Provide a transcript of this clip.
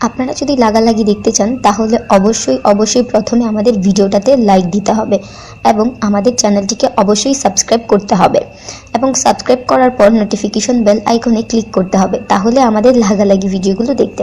আপনারা যদি লাগালাগি দেখতে চান তাহলে অবশ্যই প্রথমে আমাদের ভিডিওটাতে লাইক দিতে হবে এবং আমাদের চ্যানেলটিকে অবশ্যই সাবস্ক্রাইব করতে হবে এবং সাবস্ক্রাইব করার পর নোটিফিকেশন বেল আইকনে ক্লিক করতে হবে, তাহলে আমাদের লাগালাগি ভিডিওগুলো দেখতে